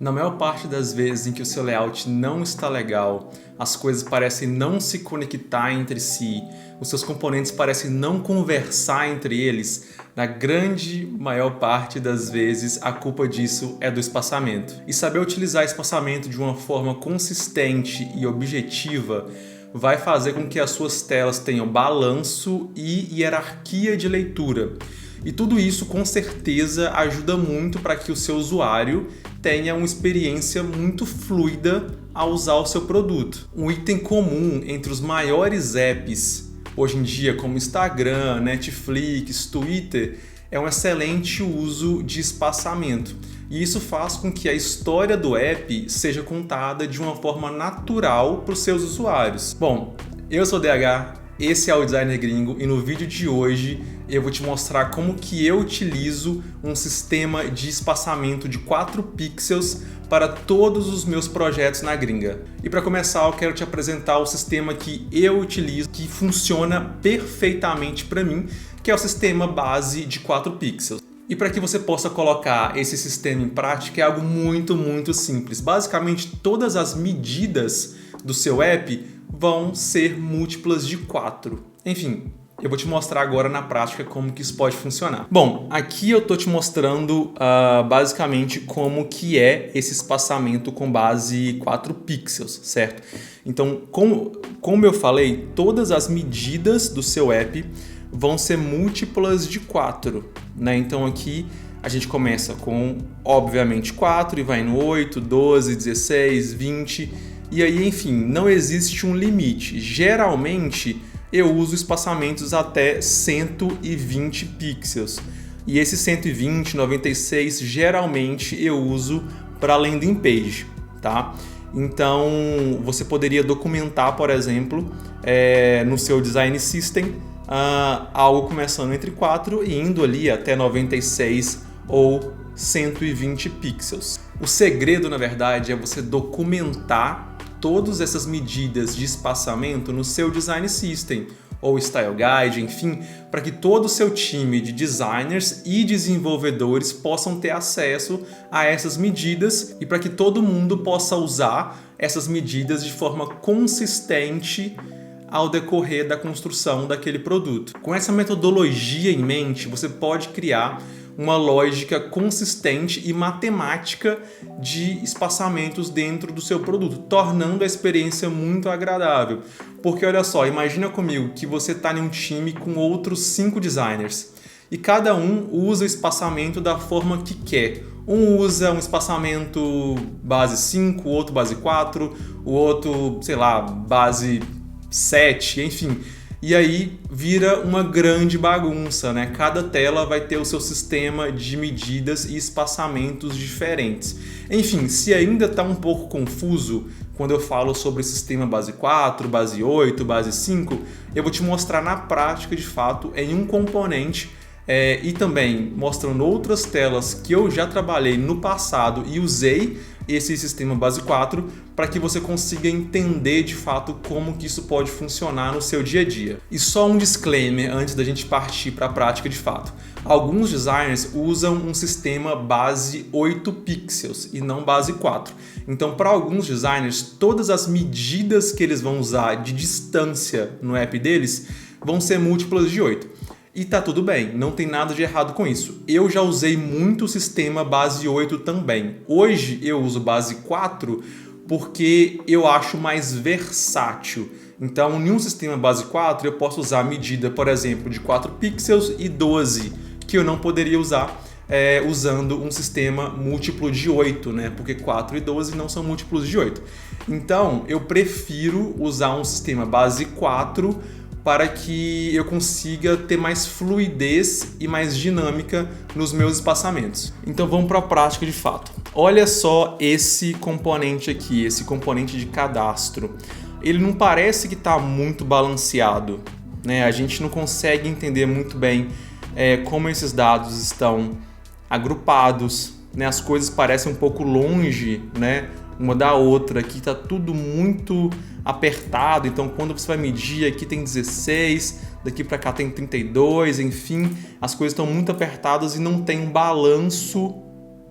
Na maior parte das vezes em que o seu layout não está legal, as coisas parecem não se conectar entre si, os seus componentes parecem não conversar entre eles, na grande maior parte das vezes a culpa disso é do espaçamento. E saber utilizar espaçamento de uma forma consistente e objetiva vai fazer com que as suas telas tenham balanço e hierarquia de leitura. E tudo isso com certeza ajuda muito para que o seu usuário tenha uma experiência muito fluida ao usar o seu produto. Um item comum entre os maiores apps hoje em dia, como Instagram, Netflix, Twitter, é um excelente uso de espaçamento. E isso faz com que a história do app seja contada de uma forma natural para os seus usuários. Bom, eu sou o DH, esse é o Designer Gringo e no vídeo de hoje eu vou te mostrar como que eu utilizo um sistema de espaçamento de 4 pixels para todos os meus projetos na gringa. E para começar, eu quero te apresentar o sistema que eu utilizo, que funciona perfeitamente para mim, que é o sistema base de 4 pixels. E para que você possa colocar esse sistema em prática é algo muito simples. Basicamente, todas as medidas do seu app vão ser múltiplas de 4. Enfim, eu vou te mostrar agora na prática como que isso pode funcionar. Bom, aqui eu estou te mostrando basicamente como que é esse espaçamento com base 4 pixels, certo? Então, como eu falei, todas as medidas do seu app vão ser múltiplas de 4, né? Então aqui a gente começa com, obviamente, 4 e vai no 8, 12, 16, 20... E aí, enfim, não existe um limite. Geralmente, eu uso espaçamentos até 120 pixels. E esses 120, 96, geralmente eu uso para landing page, tá? Então, você poderia documentar, por exemplo, no seu Design System, algo começando entre 4 e indo ali até 96 ou 120 pixels. O segredo, na verdade, é você documentar todas essas medidas de espaçamento no seu Design System ou Style Guide, enfim, para que todo o seu time de designers e desenvolvedores possam ter acesso a essas medidas e para que todo mundo possa usar essas medidas de forma consistente ao decorrer da construção daquele produto. Com essa metodologia em mente, você pode criar uma lógica consistente e matemática de espaçamentos dentro do seu produto, tornando a experiência muito agradável. Porque olha só, imagina comigo que você está em um time com outros 5 designers e cada um usa o espaçamento da forma que quer. Um usa um espaçamento base 5, o outro base 4, o outro, sei lá, base 7, enfim. E aí vira uma grande bagunça, né? Cada tela vai ter o seu sistema de medidas e espaçamentos diferentes. Enfim, se ainda está um pouco confuso quando eu falo sobre sistema base 4, base 8, base 5, eu vou te mostrar na prática, de fato, em um componente e também mostrando outras telas que eu já trabalhei no passado e usei esse sistema base 4 para que você consiga entender de fato como que isso pode funcionar no seu dia a dia. E só um disclaimer antes da gente partir para a prática de fato. Alguns designers usam um sistema base 8 pixels e não base 4. Então, para alguns designers, todas as medidas que eles vão usar de distância no app deles vão ser múltiplas de 8. E tá tudo bem, não tem nada de errado com isso. Eu já usei muito o sistema base 8 também. Hoje eu uso base 4 porque eu acho mais versátil. Então, em um sistema base 4 eu posso usar a medida, por exemplo, de 4 pixels e 12, que eu não poderia usar usando um sistema múltiplo de 8, né? Porque 4 e 12 não são múltiplos de 8. Então, eu prefiro usar um sistema base 4 para que eu consiga ter mais fluidez e mais dinâmica nos meus espaçamentos. Então vamos para a prática de fato. Olha só esse componente aqui, esse componente de cadastro. Ele não parece que está muito balanceado, né? A gente não consegue entender muito bem como esses dados estão agrupados, né? As coisas parecem um pouco longe, né? Uma da outra, aqui está tudo muito apertado, então quando você vai medir aqui tem 16, daqui para cá tem 32, enfim, as coisas estão muito apertadas e não tem um balanço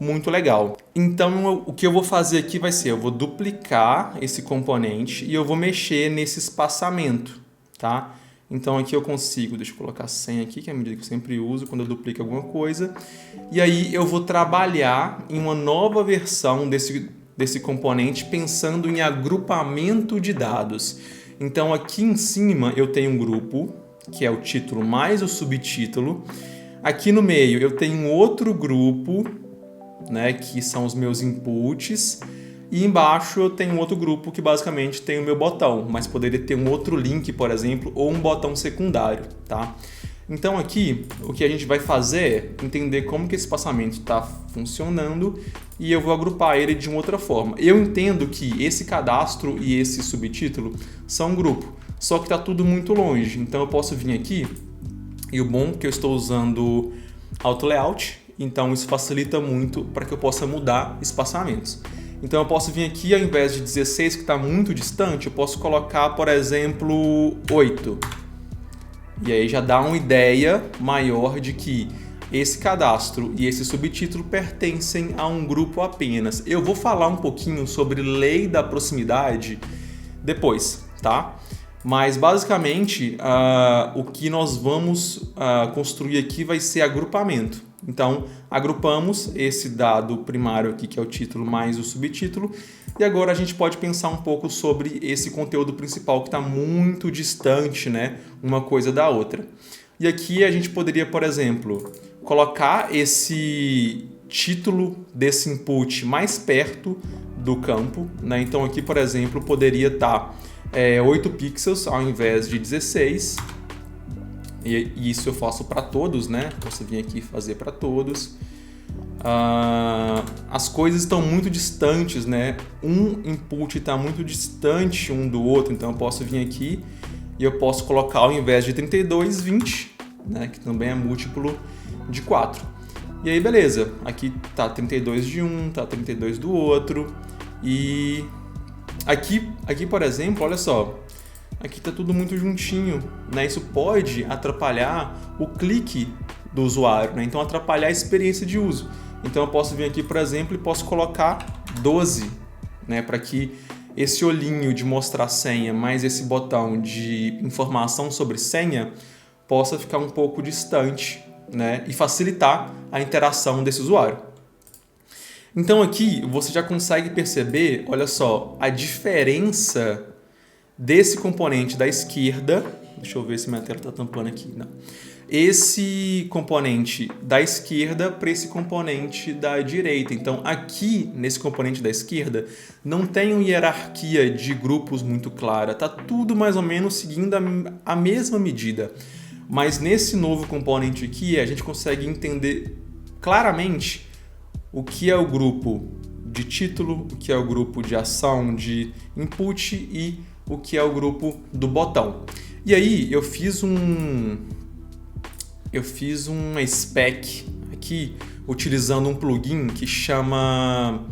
muito legal. Então, o que eu vou fazer aqui vai ser, eu vou duplicar esse componente e eu vou mexer nesse espaçamento, tá? Então, aqui eu consigo, deixa eu colocar 100 aqui, que é a medida que eu sempre uso quando eu duplico alguma coisa. E aí, eu vou trabalhar em uma nova versão desse componente, pensando em agrupamento de dados. Então, aqui em cima, eu tenho um grupo, que é o título mais o subtítulo. Aqui no meio, eu tenho um outro grupo, né, que são os meus inputs, e embaixo eu tenho outro grupo que basicamente tem o meu botão, mas poderia ter um outro link, por exemplo, ou um botão secundário, tá? Então aqui, o que a gente vai fazer é entender como que esse espaçamento está funcionando e eu vou agrupar ele de uma outra forma. Eu entendo que esse cadastro e esse subtítulo são um grupo, só que está tudo muito longe, então eu posso vir aqui, e o bom é que eu estou usando Auto Layout, então isso facilita muito para que eu possa mudar espaçamentos. Então eu posso vir aqui, ao invés de 16, que está muito distante, eu posso colocar, por exemplo, 8. E aí já dá uma ideia maior de que esse cadastro e esse subtítulo pertencem a um grupo apenas. Eu vou falar um pouquinho sobre lei da proximidade depois, tá? Mas basicamente o que nós vamos construir aqui vai ser agrupamento. Então, agrupamos esse dado primário aqui, que é o título mais o subtítulo, e agora a gente pode pensar um pouco sobre esse conteúdo principal que está muito distante, né, uma coisa da outra. E aqui a gente poderia, por exemplo, colocar esse título desse input mais perto do campo, né? Então aqui, por exemplo, poderia estar 8 pixels ao invés de 16. E isso eu faço para todos, né? Posso vir aqui e fazer para todos. As coisas estão muito distantes, né? Um input está muito distante um do outro, então eu posso vir aqui e eu posso colocar ao invés de 32, 20, né? Que também é múltiplo de 4. E aí, beleza. Aqui tá 32 de um, tá 32 do outro. E aqui, por exemplo, olha só. Aqui está tudo muito juntinho, né? Isso pode atrapalhar o clique do usuário, né? Então atrapalhar a experiência de uso. Então eu posso vir aqui, por exemplo, e posso colocar 12, né? Para que esse olhinho de mostrar senha mais esse botão de informação sobre senha possa ficar um pouco distante, né? E facilitar a interação desse usuário. Então aqui você já consegue perceber, olha só, a diferença desse componente da esquerda, deixa eu ver se minha tela está tampando aqui, não. Esse componente da esquerda para esse componente da direita. Então aqui, nesse componente da esquerda, não tem uma hierarquia de grupos muito clara, tá tudo mais ou menos seguindo a mesma medida. Mas nesse novo componente aqui, a gente consegue entender claramente o que é o grupo de título, o que é o grupo de ação de input e o que é o grupo do botão. E aí eu fiz uma spec aqui utilizando um plugin que chama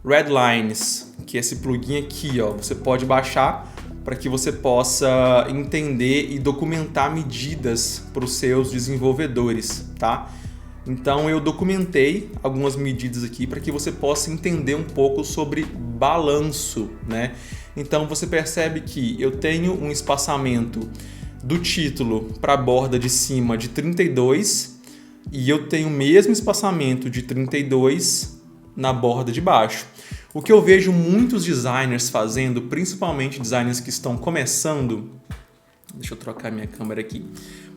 Redlines, que é esse plugin aqui, ó, você pode baixar para que você possa entender e documentar medidas para os seus desenvolvedores, tá? Então eu documentei algumas medidas aqui para que você possa entender um pouco sobre balanço, né? Então você percebe que eu tenho um espaçamento do título para a borda de cima de 32 e eu tenho o mesmo espaçamento de 32 na borda de baixo. O que eu vejo muitos designers fazendo, principalmente designers que estão começando, deixa eu trocar minha câmera aqui,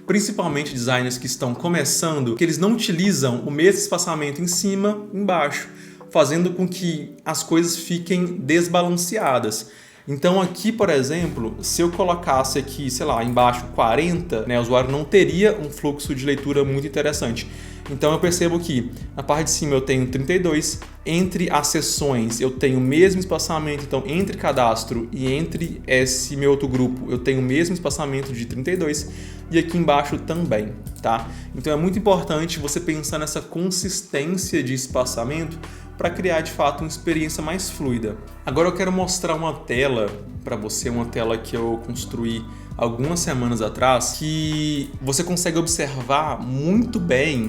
principalmente designers que estão começando, que eles não utilizam o mesmo espaçamento em cima e embaixo, fazendo com que as coisas fiquem desbalanceadas. Então aqui, por exemplo, se eu colocasse aqui, sei lá, embaixo 40, né, o usuário não teria um fluxo de leitura muito interessante. Então eu percebo que na parte de cima eu tenho 32, entre as seções eu tenho o mesmo espaçamento, então entre cadastro e entre esse meu outro grupo eu tenho o mesmo espaçamento de 32 e aqui embaixo também, tá? Então é muito importante você pensar nessa consistência de espaçamento para criar de fato uma experiência mais fluida. Agora eu quero mostrar uma tela para você, uma tela que eu construí algumas semanas atrás, que você consegue observar muito bem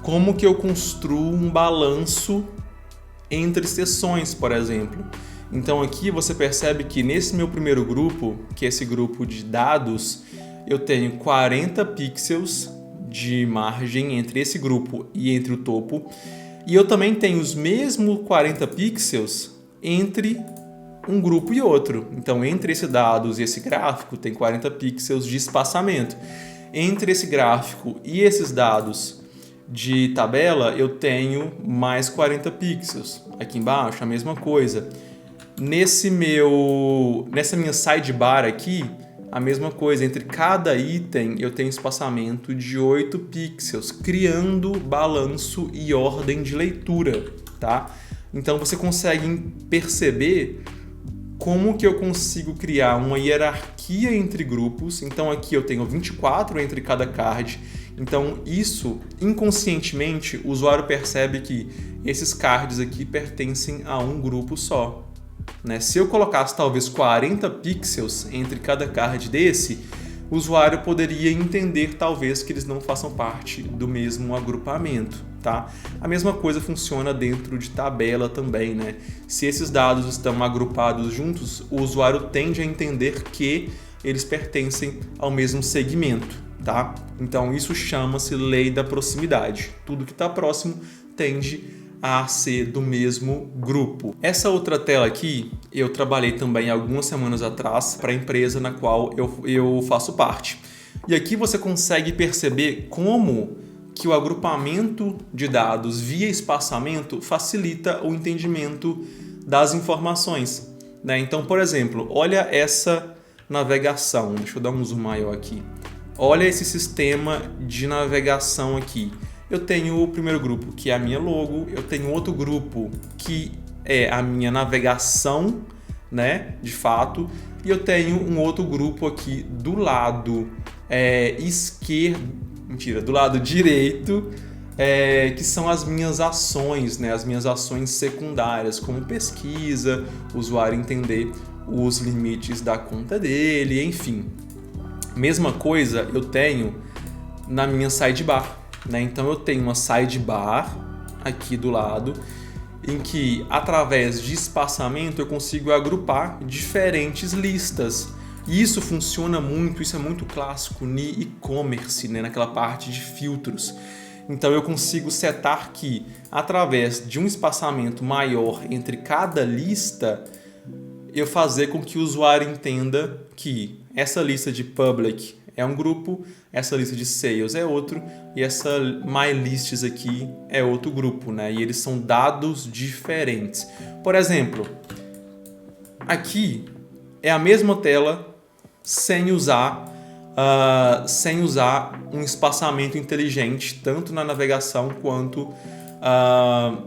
como que eu construo um balanço entre seções, por exemplo. Então aqui você percebe que nesse meu primeiro grupo, que é esse grupo de dados, eu tenho 40 pixels de margem entre esse grupo e entre o topo, e eu também tenho os mesmos 40 pixels entre um grupo e outro. Então entre esse dados e esse gráfico tem 40 pixels de espaçamento. Entre esse gráfico e esses dados de tabela eu tenho mais 40 pixels. Aqui embaixo a mesma coisa. Nessa minha sidebar aqui, a mesma coisa. Entre cada item eu tenho espaçamento de 8 pixels, criando balanço e ordem de leitura, tá? Então você consegue perceber como que eu consigo criar uma hierarquia entre grupos. Então aqui eu tenho 24 entre cada card. Então isso, inconscientemente, o usuário percebe que esses cards aqui pertencem a um grupo só. Se eu colocasse talvez 40 pixels entre cada card desse, o usuário poderia entender talvez que eles não façam parte do mesmo agrupamento, tá? A mesma coisa funciona dentro de tabela também, né? Se esses dados estão agrupados juntos, o usuário tende a entender que eles pertencem ao mesmo segmento, tá? Então isso chama-se lei da proximidade. Tudo que está próximo tende a ser do mesmo grupo. Essa outra tela aqui eu trabalhei também algumas semanas atrás para a empresa na qual eu faço parte. E aqui você consegue perceber como que o agrupamento de dados via espaçamento facilita o entendimento das informações, né? Então, por exemplo, olha essa navegação. Deixa eu dar um zoom maior aqui. Olha esse sistema de navegação aqui. Eu tenho o primeiro grupo, que é a minha logo, eu tenho outro grupo, que é a minha navegação, né, de fato, e eu tenho um outro grupo aqui do lado do lado direito, que são as minhas ações, né, as minhas ações secundárias, como pesquisa, o usuário entender os limites da conta dele, enfim. Mesma coisa eu tenho na minha sidebar. Então eu tenho uma sidebar aqui do lado, em que através de espaçamento eu consigo agrupar diferentes listas. E isso funciona muito, isso é muito clássico no e-commerce, né? Naquela parte de filtros. Então eu consigo setar que através de um espaçamento maior entre cada lista, eu fazer com que o usuário entenda que essa lista de public é um grupo, essa lista de sales é outro e essa my lists aqui é outro grupo, né? E eles são dados diferentes. Por exemplo, aqui é a mesma tela sem usar um espaçamento inteligente, tanto na navegação quanto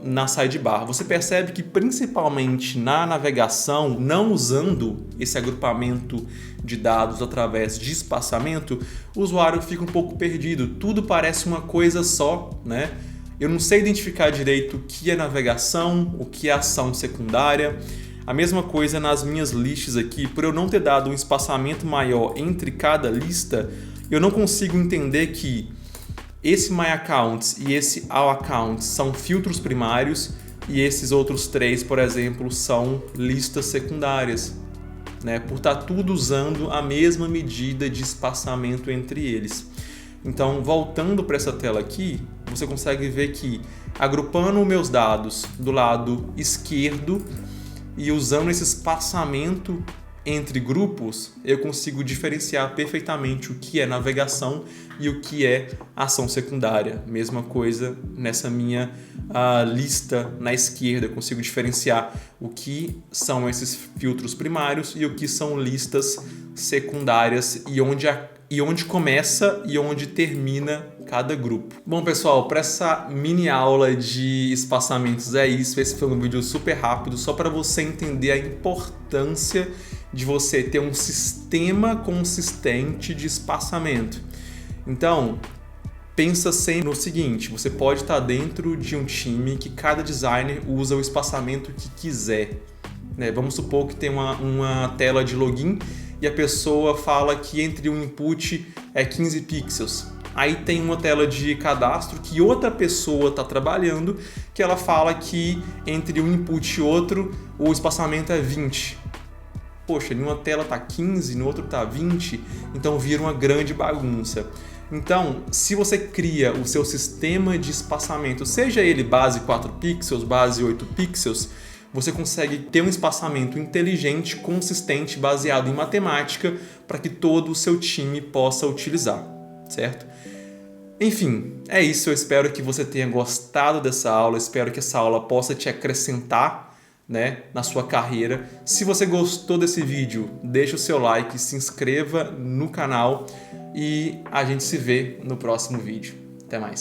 na sidebar. Você percebe que principalmente na navegação, não usando esse agrupamento de dados através de espaçamento, o usuário fica um pouco perdido. Tudo parece uma coisa só, né? Eu não sei identificar direito o que é navegação, o que é ação secundária. A mesma coisa nas minhas listas aqui, por eu não ter dado um espaçamento maior entre cada lista, eu não consigo entender que esse My Accounts e esse All Accounts são filtros primários e esses outros três, por exemplo, são listas secundárias, né? Por estar tudo usando a mesma medida de espaçamento entre eles. Então, voltando para essa tela aqui, você consegue ver que agrupando meus dados do lado esquerdo e usando esse espaçamento entre grupos, eu consigo diferenciar perfeitamente o que é navegação e o que é ação secundária. Mesma coisa nessa minha lista na esquerda, eu consigo diferenciar o que são esses filtros primários e o que são listas secundárias e onde começa e onde termina cada grupo. Bom, pessoal, para essa mini aula de espaçamentos é isso. Esse foi um vídeo super rápido, só para você entender a importância de você ter um sistema consistente de espaçamento. Então, pensa sempre no seguinte, você pode estar dentro de um time que cada designer usa o espaçamento que quiser, né? Vamos supor que tem uma tela de login e a pessoa fala que entre um input é 15 pixels. Aí tem uma tela de cadastro que outra pessoa está trabalhando, que ela fala que entre um input e outro o espaçamento é 20. Poxa, em uma tela tá 15, no outro tá 20, então vira uma grande bagunça. Então, se você cria o seu sistema de espaçamento, seja ele base 4 pixels, base 8 pixels, você consegue ter um espaçamento inteligente, consistente, baseado em matemática, para que todo o seu time possa utilizar, certo? Enfim, é isso. Eu espero que você tenha gostado dessa aula, espero que essa aula possa te acrescentar, né, na sua carreira. Se você gostou desse vídeo, deixa o seu like, se inscreva no canal e a gente se vê no próximo vídeo. Até mais!